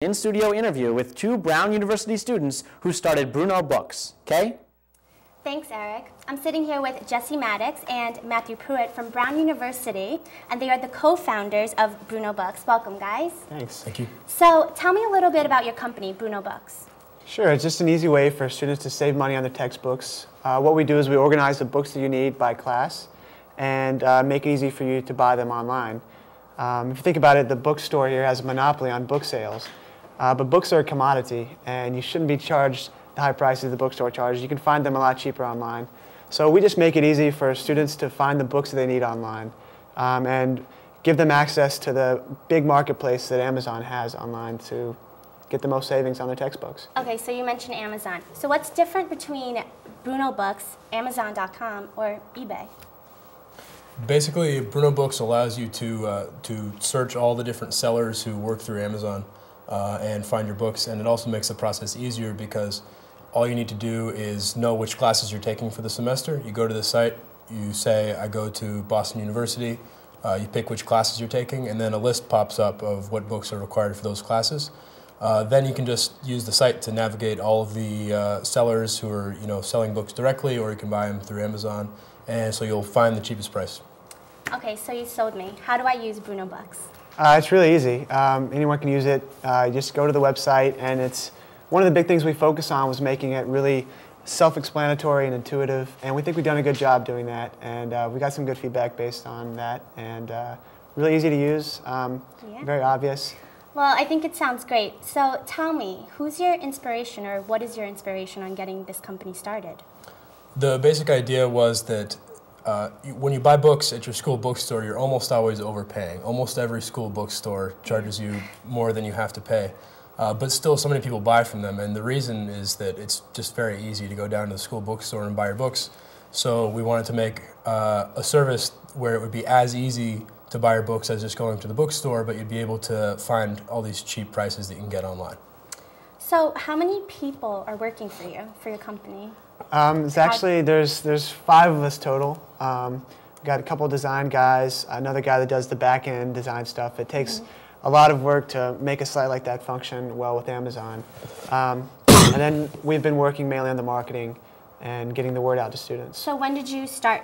in-studio interview with two Brown University students who started Bruno Books. Kaye? Thanks, Eric. I'm sitting here with Jesse Maddox and Matthew Pruitt from Brown University, and they are the co-founders of Bruno Books. Welcome, guys. Thanks. Thank you. So tell me a little bit about your company, Bruno Books. Sure, it's just an easy way for students to save money on their textbooks. What we do is we organize the books that you need by class and make it easy for you to buy them online. If you think about it, the bookstore here has a monopoly on book sales, but books are a commodity, and you shouldn't be charged the high prices the bookstore charges. You can find them a lot cheaper online. So we just make it easy for students to find the books that they need online and give them access to the big marketplace that Amazon has online to get the most savings on their textbooks. Okay, so you mentioned Amazon. So what's different between Bruno Books, Amazon.com, or eBay? Basically, Bruno Books allows you to search all the different sellers who work through Amazon and find your books, and it also makes the process easier because all you need to do is know which classes you're taking for the semester. You go to the site, you say, I go to Boston University, you pick which classes you're taking, and then a list pops up of what books are required for those classes. Then you can just use the site to navigate all of the sellers who are selling books directly, or you can buy them through Amazon, and so you'll find the cheapest price. Okay, so you sold me. How do I use Bruno Books? It's really easy. Anyone can use it. You just go to the website, and it's one of the big things we focus on was making it really self-explanatory and intuitive, and we think we've done a good job doing that, and we got some good feedback based on that, and really easy to use, very obvious. Well, I think it sounds great. So tell me, who's your inspiration, or what is your inspiration on getting this company started? The basic idea was that when you buy books at your school bookstore, you're almost always overpaying. Almost every school bookstore charges you more than you have to pay. But still, so many people buy from them, and the reason is that it's just very easy to go down to the school bookstore and buy your books. So we wanted to make a service where it would be as easy to buy your books as just going to the bookstore, but you'd be able to find all these cheap prices that you can get online. So how many people are working for you, for your company? There's 5 of us total. We've got a couple of design guys, another guy that does the back-end design stuff. It takes a lot of work to make a site like that function well with Amazon. And then we've been working mainly on the marketing and getting the word out to students. So when did you start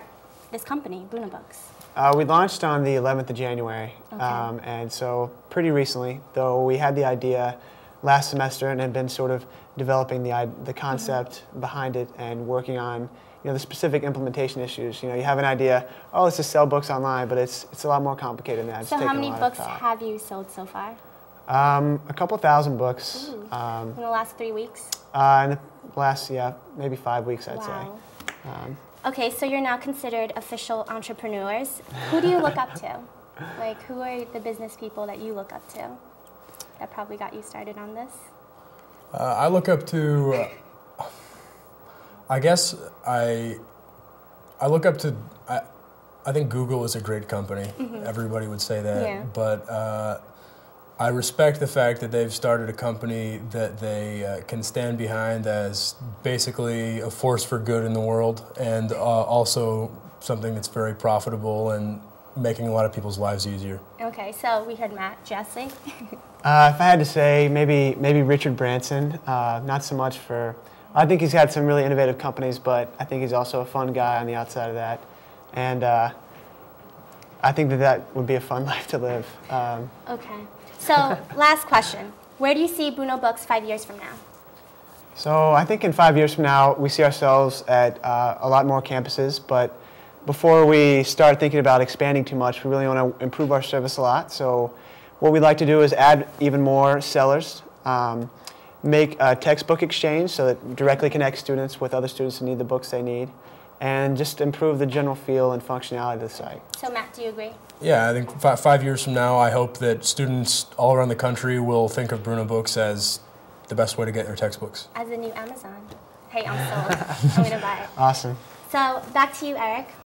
this company, Bruno Books? We launched on the 11th of January, and so pretty recently, though we had the idea last semester and had been sort of developing the concept behind it and working on the specific implementation issues. You have an idea, oh, let's just sell books online, but it's a lot more complicated than that. So how many books have you sold so far? A couple thousand books. In the last 3 weeks? In the last, maybe 5 weeks, I'd say. Okay, so you're now considered official entrepreneurs. Who do you look up to? Like, who are the business people that you look up to that probably got you started on this? I look up to, I guess I look up to, I think Google is a great company. Everybody would say that, but I respect the fact that they've started a company that they can stand behind as basically a force for good in the world, and also something that's very profitable and making a lot of people's lives easier. Okay, so we heard Matt. Jesse? If I had to say, maybe Richard Branson. Not so much for, I think he's had some really innovative companies, but I think he's also a fun guy on the outside of that, and I think that would be a fun life to live. Okay. So, last question. Where do you see Bruno Books 5 years from now? So, I think in 5 years from now, we see ourselves at a lot more campuses, but before we start thinking about expanding too much, we really want to improve our service a lot. So, what we'd like to do is add even more sellers, make a textbook exchange so that directly connects students with other students who need the books they need, and just improve the general feel and functionality of the site. So Matt, do you agree? Yeah, I think 5 years from now, I hope that students all around the country will think of Bruno Books as the best way to get their textbooks. As a new Amazon. Hey, I'm sold. I'm going to buy it. Awesome. So back to you, Eric.